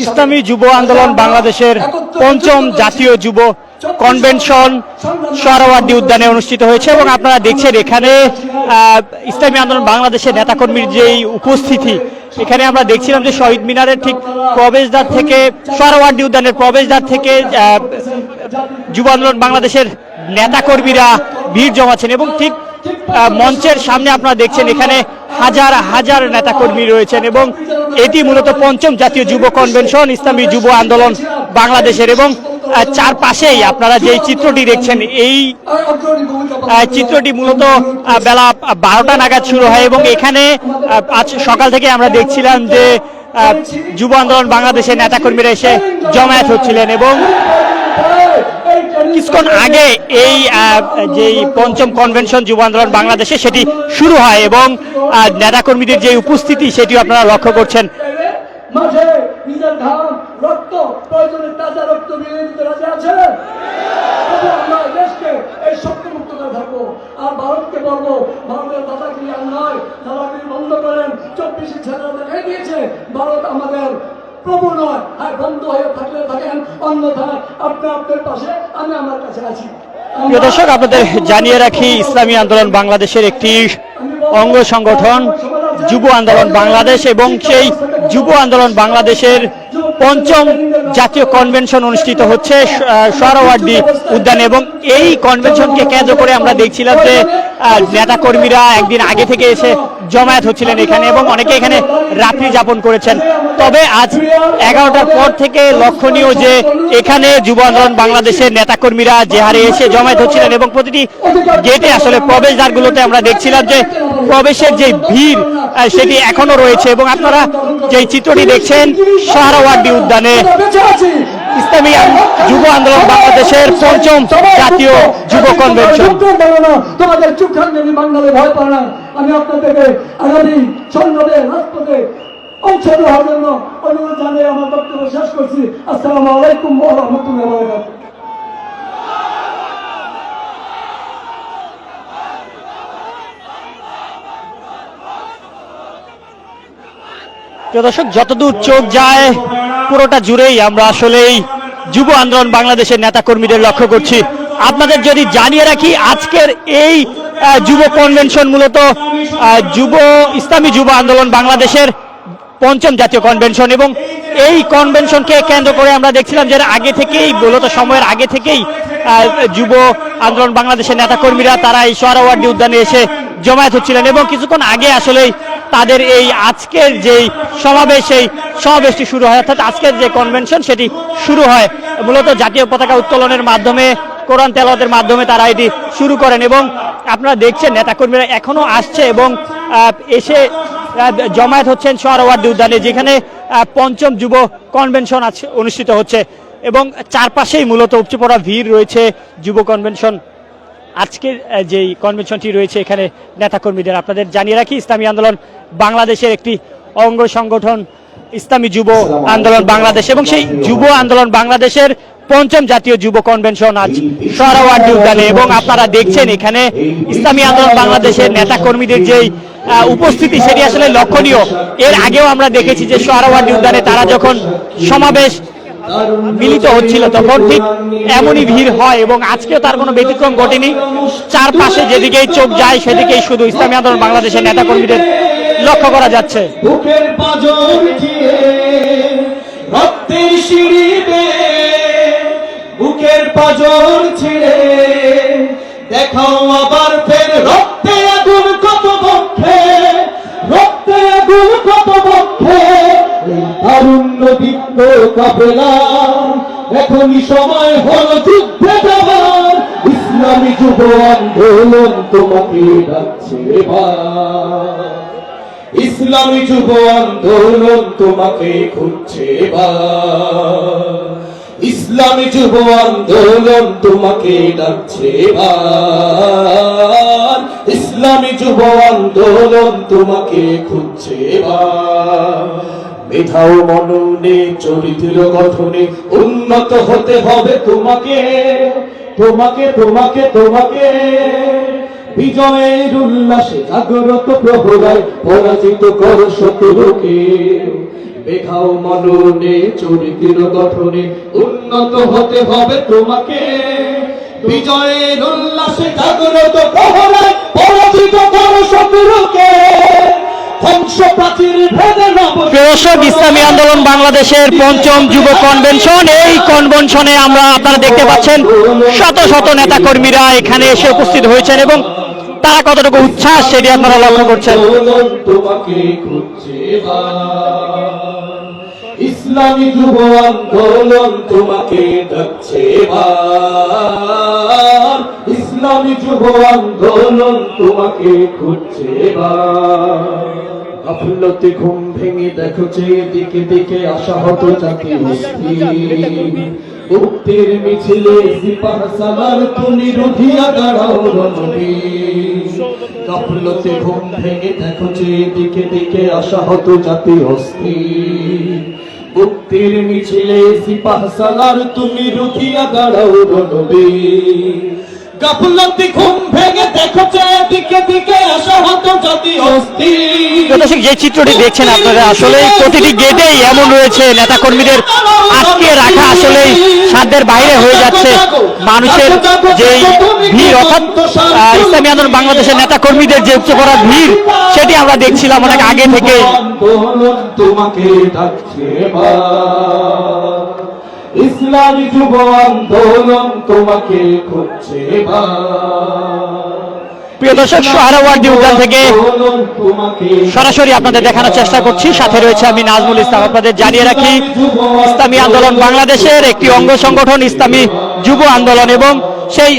ইসলামী যুব আন্দোলন বাংলাদেশের পঞ্চম জাতীয় যুব কনভেনশন সোহরাওয়ার্দী উদ্যানে অনুষ্ঠিত হয়েছে এবং আপনারা দেখছেন এখানে ইসলামী আন্দোলন বাংলাদেশের নেতাকর্মীর যেই উপস্থিতি, এখানে আমরা দেখছিলাম যে শহীদ মিনারের ঠিক প্রবেশদ্বার থেকে সোহরাওয়ার্দী উদ্যানের প্রবেশদ্বার থেকে যুব আন্দোলন বাংলাদেশের নেতাকর্মীরা ভিড় জমাচ্ছেন এবং ঠিক মঞ্চের সামনে আপনারা দেখছেন এখানে হাজার হাজার নেতাকর্মী রয়েছেন এবং এটি মূলত পঞ্চম জাতীয় যুব কনভেনশন ইসলামী যুব আন্দোলন বাংলাদেশের। এবং চারপাশেই আপনারা যে চিত্রটি দেখছেন এই চিত্রটি মূলত বেলা 12টা নাগাদ শুরু হয় এবং এখানে আজ সকাল থেকে আমরা দেখছিলাম যে যুব আন্দোলন বাংলাদেশের নেতাকর্মীরা এসে জমায়েত হচ্ছিলেন এবং কিছুক্ষণ আগে এই যে পঞ্চম কনভেনশন যুব আন্দোলন বাংলাদেশে সেটি শুরু হয় এবং নেতাকর্মীদের যে উপস্থিতি সেটিও আপনারা লক্ষ্য করছেন। মাঝে নিজের ঘাম রক্ত প্রয়োজনে তাজা রক্ত বিলিয়ে দিতে রাজি আছে। আমরা দেশকে এই শক্তিমুক্ত করে থাকবো আর ভারতকে বলবো ভারতের দাদাগিরি আর নয়, দাদাগিরি বন্ধ করেন। 24 ছেলেরা দেখাই দিয়েছে ভারত আমাদের প্রভু নয়। আর বন্ধ হয়ে থাকলে থাকেন, অন্যথায় আপনাদের পাশে আমি আমার কাছে আছি। প্রিয় দর্শক, আপনাদের জানিয়ে রাখি ইসলামী আন্দোলন বাংলাদেশের একটি অঙ্গ সংগঠন যুব আন্দোলন বাংলাদেশ এবং সেই যুব আন্দোলন বাংলাদেশের পঞ্চম জাতীয় কনভেনশন অনুষ্ঠিত হচ্ছে সোহরাওয়ার্দী উদ্যানে এবং এই কনভেনশনকে কেন্দ্র করে আমরা দেখছিলাম যে নেতাকর্মীরা একদিন আগে থেকে এসে জমায়েত হচ্ছিলেন এখানে এবং অনেকে এখানে রাত্রি যাপন করেছেন। তবে আজ 11টার পর থেকে লক্ষণীয় যে এখানে যুব আন্দোলন বাংলাদেশের নেতাকর্মীরা যে হারে এসে জমায়েত হচ্ছিলেন এবং প্রতিটি গেটে আসলে প্রবেশদ্বারগুলোতে আমরা দেখছিলাম যে প্রবেশের যে ভিড় সেটি এখনো রয়েছে এবং আপনারা যে চিত্রটি দেখছেন সোহরাওয়ার্দী উদ্যানে ইসলামী যুব আন্দোলন বাংলাদেশের পঞ্চম জাতীয় যুব কনভেনশন। তোমাদের চুখাঙ্গি বাঙালি ভয় পায় না। আমি আপনাদেরকে আগামী সংসদে রাজপথে অংশ নেওয়ার জন্য অনুরোধ জানিয়ে আমার বক্তব্য শেষ করছি। আসসালামু আলাইকুম ওয়া রাহমাতুল্লাহি ওয়া বারাকাতুহু। দর্শক, যতদূর চোখ যায় পুরোটা জুড়েই আমরা আসলেই যুব আন্দোলন বাংলাদেশের নেতাকর্মীদের লক্ষ্য করছি। আপনাদের যদি জানিয়ে রাখি আজকের এই যুব কনভেনশন মূলত ইসলামী যুব আন্দোলন বাংলাদেশের পঞ্চম জাতীয় কনভেনশন এবং এই কনভেনশনকে কেন্দ্র করে আমরা দেখছিলাম যে আগে থেকেই মূলত সময়ের আগে থেকেই যুব আন্দোলন বাংলাদেশের নেতাকর্মীরা তারা এই সোহরাওয়ার্দী উদ্যানে এসে জমায়েত হচ্ছিলেন এবং কিছুক্ষণ আগে আসলেই তাদের এই আজকের যেই সমাবেশ সেই সমাবেশটি শুরু হয়, অর্থাৎ আজকের যে কনভেনশন সেটি শুরু হয় মূলত জাতীয় পতাকা উত্তোলনের মাধ্যমে, কোরআন তেলাওয়াতের মাধ্যমে তারা এটি শুরু করেন এবং আপনারা দেখছেন নেতাকর্মীরা এখনো আসছে এবং এসে জমায়েত হচ্ছেন সোহরাওয়ার্দী উদ্যানে যেখানে পঞ্চম যুব কনভেনশন অনুষ্ঠিত হচ্ছে এবং চারপাশেই মূলত উপচে পড়া ভিড় রয়েছে যুব কনভেনশন আজকের যেই কনভেনশনটি রয়েছে এখানে নেতাকর্মীদের। আপনাদের জানিয়ে রাখি ইসলামী আন্দোলন বাংলাদেশের একটি অঙ্গ সংগঠন ইসলামী যুব আন্দোলন বাংলাদেশ এবং সেই যুব আন্দোলন বাংলাদেশের পঞ্চম জাতীয় যুব কনভেনশন আজ সোহরাওয়ার্দী উদ্যানে এবং আপনারা দেখছেন এখানে ইসলামী আন্দোলন বাংলাদেশের নেতাকর্মীদের যেই উপস্থিতি সেটি আসলে লক্ষণীয়। এর আগেও আমরা দেখেছি যে সোহরাওয়ার্দী উদ্যানে তারা যখন সমাবেশ মিলিত হচ্ছিল তখন ঠিক এমনই ভিড় হয় এবং আজকেও তার কোনো ব্যতিক্রম ঘটেনি। চারপাশে যেদিকেই চোখ যায় সেদিকেই শুধু ইসলামী আন্দোলন বাংলাদেশের নেতাকর্মীদের লক্ষ্য করা যাচ্ছে। বুকের পাজর ছিঁড়ে দেখাও আবার ফের রক্তে আগুন কত বক্ষে, রক্তে আগুন কত বক্ষে তারুণ্য দীপ্ত কাফেলা এখনই সময় হলো যুদ্ধে যাবার। ইসলামী যুব আন্দোলন তোমাকে ডাকছে এবার, ইসলামী যুব আন্দোলন তোমাকে খুঁজছে এবার, ইসলামী যুব আন্দোলন তোমাকে ডাকছে এবার, ইসলামী যুব আন্দোলন তোমাকে খুঁজছে এবার। মেধাও মননে চরিত্র গঠনে উন্নত হতে হবে তোমাকে, তোমাকে তোমাকে তোমাকে বিজয়ের উল্লাসে জাগ্রত প্রহরায় পরাজিত করো শত্রুকে, মেধাও মননে চরিত্র গঠনে উন্নত হতে হবে তোমাকে বিজয়ের উল্লাসে জাগ্রত প্রহরায় পরাজিত করো শত্রুকে ধ্বংস প্রাচীর ভেদে দর্শক, ইসলামী আন্দোলন বাংলাদেশের পঞ্চম যুব কনভেনশন, এই কনভেনশনে আমরা আপনারা দেখতে পাচ্ছেন শত শত নেতা কর্মীরা এখানে এসে উপস্থিত হয়েছেন এবং তারা কতটুকু উচ্ছ্বাস সেটি আপনারা লক্ষ্য করছেন। তোমাকে খুঁজছে ইসলামী যুব আন্দোলন তোমাকে ডাকছে ইসলামী যুব আন্দোলন তোমাকে খুঁজছে গাফিলতি ঘুম ভেঙে দেখো যে দিকে দিকে আশাহত জাতি মুক্তির মিছিলে সিপাহ সালার তুমি রুধিয়া দাঁড়াও রণবীর গাফিলতি ঘুম ভেঙে দেখো যে দিকে দিকে আশাহত জাতি অস্থির মুক্তির মিছিলে সিপাহ সালার তুমি রুধিয়া দাঁড়াও রণবীর গাফিলতি ঘুম ভেঙে দেখো যে দিকে দিকে আশাহত জাতি অস্থির। দর্শক, যে চিত্রটি দেখছেন আপনারা আসলে প্রতিটি গেটেই এমন রয়েছে নেতা কর্মীদের আটকে রাখা আসলে সাধ্যের বাইরে হয়ে যাচ্ছে। মানুষের যে ভিড় অর্থাৎ ইসলামী আন্দোলন বাংলাদেশের নেতা কর্মীদের যে উপচে পড়া ভিড় সেটি আমরা দেখছিলাম অনেক আগে থেকে। তোমাকে ডাকছে ইসলামী যুব আন্দোলন তোমাকে খুঁজছে প্রিয় দর্শক, সোহরাওয়ার্দী উদ্যান থেকে সরাসরি আপনাদের দেখানোর চেষ্টা করছি, সাথে রয়েছে আমি নাজমুল ইসলাম। আপনাদের জানিয়ে রাখি, ইসলামী আন্দোলন বাংলাদেশের একটি অঙ্গ সংগঠন ইসলামী যুব আন্দোলন এবং সেই